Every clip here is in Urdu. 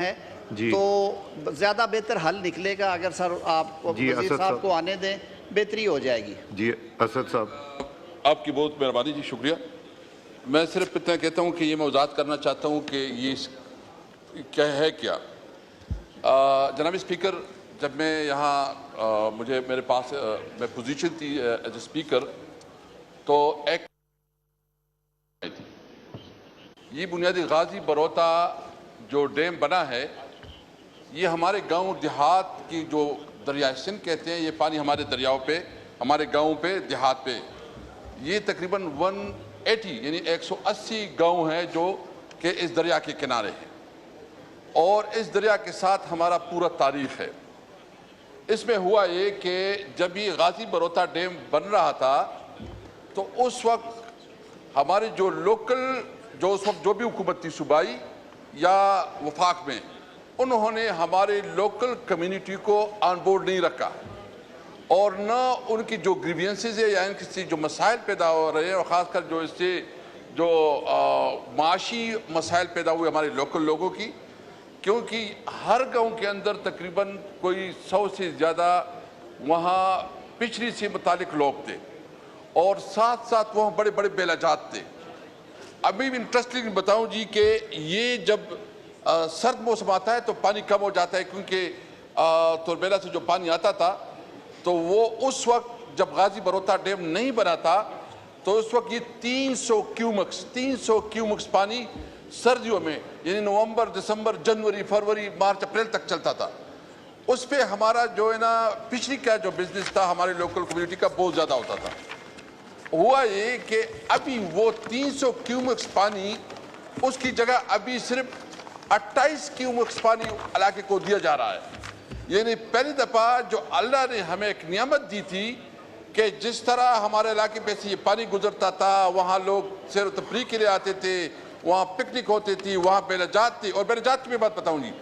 ہے جی تو زیادہ بہتر حل نکلے گا اگر سر آپ وزیر صاحب کو آنے دیں، بہتری ہو جائے گی۔ جی اسد صاحب، آپ کی بہت مہربانی جی، شکریہ۔ میں صرف اتنا کہتا ہوں کہ یہ میں وضاحت کرنا چاہتا ہوں کہ یہ کیا ہے کیا۔ جناب اسپیکر، جب میں یہاں مجھے میرے پاس میں پوزیشن تھی ایز اے اسپیکر، تو ایک یہ بنیادی غازی بروتا جو ڈیم بنا ہے، یہ ہمارے گاؤں دیہات کی جو دریائے سندھ کہتے ہیں، یہ پانی ہمارے دریاؤں پہ، ہمارے گاؤں پہ، دیہات پہ، یہ تقریباً 180 یعنی 180 گاؤں ہیں جو کہ اس دریا کے کنارے ہیں، اور اس دریا کے ساتھ ہمارا پورا تاریخ ہے۔ اس میں ہوا یہ کہ جب یہ غازی بروتا ڈیم بن رہا تھا تو اس وقت ہمارے جو لوکل جو اس وقت جو بھی حکومت تھی صوبائی یا وفاق میں، انہوں نے ہمارے لوکل کمیونٹی کو آن بورڈ نہیں رکھا، اور نہ ان کی جو گریوینسز ہے یا ان کی جو مسائل پیدا ہو رہے ہیں، اور خاص کر جو اس سے جو معاشی مسائل پیدا ہوئے ہمارے لوکل لوگوں کی، کیونکہ ہر گاؤں کے اندر تقریباً کوئی 100 سے زیادہ وہاں پچھڑی سے متعلق لوگ تھے، اور ساتھ ساتھ وہاں بڑے بڑے بیلاجات تھے۔ ابھی بھی انٹرسٹنگ بتاؤں جی کہ یہ جب سرد موسم آتا ہے تو پانی کم ہو جاتا ہے، کیونکہ توربیلا سے جو پانی آتا تھا تو وہ اس وقت جب غازی بروتا ڈیم نہیں بنا تھا تو اس وقت یہ 300 کیومکس پانی سردیوں میں یعنی نومبر، دسمبر، جنوری، فروری، مارچ، اپریل تک چلتا تھا۔ اس پہ ہمارا جو ہے نا پچھلی کا جو بزنس تھا ہمارے لوکل کمیونٹی کا بہت زیادہ ہوتا تھا۔ ہوا یہ کہ ابھی وہ 300 کیومکس پانی اس کی جگہ ابھی صرف 28 کیومکس پانی علاقے کو دیا جا رہا ہے۔ یعنی پہلی دفعہ جو اللہ نے ہمیں ایک نعمت دی تھی کہ جس طرح ہمارے علاقے پہ سے یہ پانی گزرتا تھا، وہاں لوگ سیر و تفریح کے لیے آتے تھے، وہاں پکنک ہوتی تھی، وہاں بیلاجات تھی۔ اور بیلاجات کی بھی بات بتاؤں گی،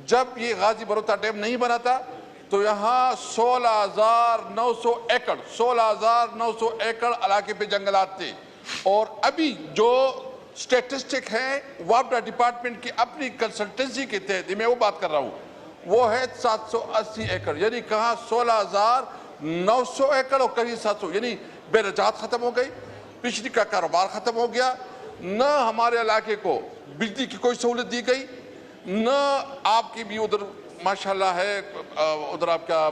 جب یہ غازی بروتا ڈیم نہیں بنا تھا تو یہاں 16,900 ایکڑ علاقے پہ جنگلات تھے، اور ابھی جو سٹیٹسٹک ہیں وابڈا ڈپارٹمنٹ کی اپنی کنسلٹنسی کے تحت میں وہ بات کر رہا ہوں، وہ ہے 780 ایکڑ، یعنی کہاں 16,900 ایکڑ اور کہیں 700، یعنی بیلاجات ختم ہو گئی، بجلی کا کاروبار ختم ہو گیا، نہ ہمارے علاقے کو بجلی کی کوئی سہولت دی گئی، نہ آپ کی بھی ادھر ماشاءاللہ ہے، ادھر آپ کا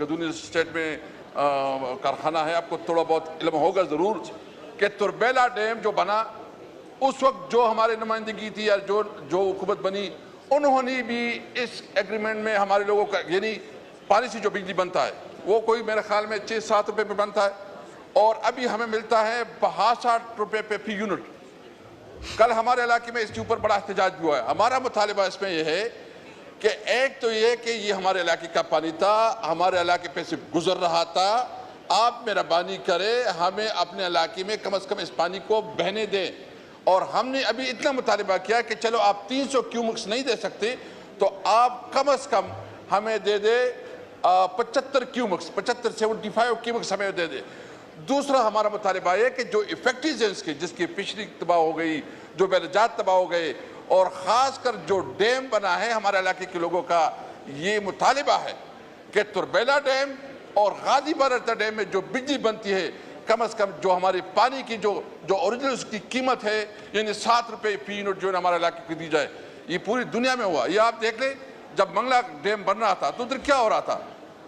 گدونی اسٹیٹ میں کارخانہ ہے، آپ کو تھوڑا بہت علم ہوگا ضرور کہ توربیلا ڈیم جو بنا اس وقت جو ہمارے نمائندگی تھی یا جو حکومت بنی، انہوں نے بھی اس ایگریمنٹ میں ہمارے لوگوں کا یعنی پانی سے جو بجلی بنتا ہے وہ کوئی میرے خیال میں 6-7 روپے پہ بنتا ہے، اور ابھی ہمیں ملتا ہے 62 روپے پہ فی یونٹ۔ کل ہمارے علاقے میں اس کے اوپر بڑا احتجاج بھی ہوا ہے۔ ہمارا مطالبہ اس میں یہ ہے کہ ایک تو یہ کہ یہ ہمارے علاقے کا پانی تھا، ہمارے علاقے پہ سے گزر رہا تھا، آپ مہربانی کرے ہمیں اپنے علاقے میں کم از کم اس پانی کو بہنے دیں، اور ہم نے ابھی اتنا مطالبہ کیا کہ چلو آپ 300 کیومکس نہیں دے سکتے تو آپ کم از کم ہمیں دے دے 75 کیومکس ہمیں دے دے۔ دوسرا ہمارا مطالبہ ہے کہ جو ایفیکٹیزنس کی جس کی پچھلی تباہ ہو گئی، جو بیلاجات تباہ ہو گئے، اور خاص کر جو ڈیم بنا ہے ہمارے علاقے کے لوگوں کا یہ مطالبہ ہے کہ توربیلا ڈیم اور غازی بروتا ڈیم میں جو بجلی بنتی ہے کم از کم جو ہمارے پانی کی جو اوریجنل اس کی قیمت ہے یعنی 7 روپے فی یونٹ جو ہمارے علاقے کو دی جائے۔ یہ پوری دنیا میں ہوا، یہ آپ دیکھ لیں جب منگلا ڈیم بن رہا تھا تو ادھر کیا ہو رہا تھا۔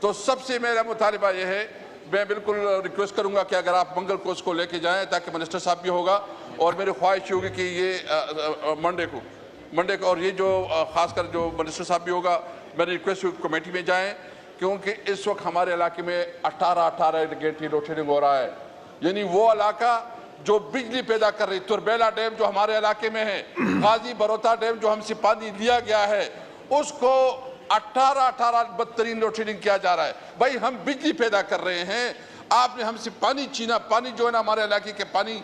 تو سب سے میرا مطالبہ یہ ہے، میں بالکل ریکویسٹ کروں گا کہ اگر آپ منگل کو اس کو لے کے جائیں تاکہ منسٹر صاحب بھی ہوگا، اور میری خواہش ہوگی کہ یہ منڈے کو اور یہ جو خاص کر جو منسٹر صاحب بھی ہوگا، میری ریکویسٹ کمیٹی میں جائیں، کیونکہ اس وقت ہمارے علاقے میں 18 گھنٹے لوڈ شیڈنگ ہو رہا ہے۔ یعنی وہ علاقہ جو بجلی پیدا کر رہی، توربیلا ڈیم جو ہمارے علاقے میں ہے، غازی بروتا ڈیم جو ہم سے پانی لیا گیا ہے، اس کو 18 بدترین لوڈ شیڈنگ کیا جا رہا ہے۔ بھائی ہم بجلی پیدا کر رہے ہیں، آپ نے ہم سے پانی چھینا، پانی جو ہے نا ہمارے علاقے کے پانی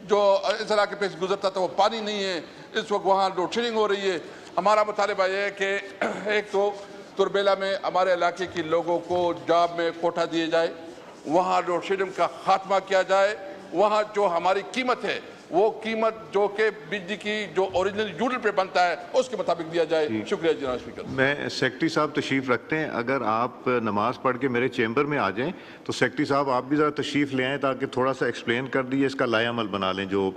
جو اس علاقے پہ گزرتا تھا وہ پانی نہیں ہے، اس وقت وہاں لوڈ شیڈنگ ہو رہی ہے۔ ہمارا مطالبہ یہ ہے کہ ایک تو توربیلا میں ہمارے علاقے کے لوگوں کو جاب میں کوٹا دیے جائے، وہاں لوڈ شیڈنگ کا خاتمہ کیا جائے، وہاں جو ہماری قیمت ہے وہ قیمت جو کہ بجلی کی جو اوریجنل یونٹ پہ بنتا ہے اس کے مطابق دیا جائے. شکریہ جناب اسپیکر. میں سیکرٹری صاحب تشریف رکھتے ہیں, اگر آپ نماز پڑھ کے میرے چیمبر میں آ جائیں تو سیکرٹری صاحب آپ بھی ذرا تشریف لے آئیں تاکہ تھوڑا سا ایکسپلین کر دیجیے, اس کا لائحہ عمل بنا لیں جو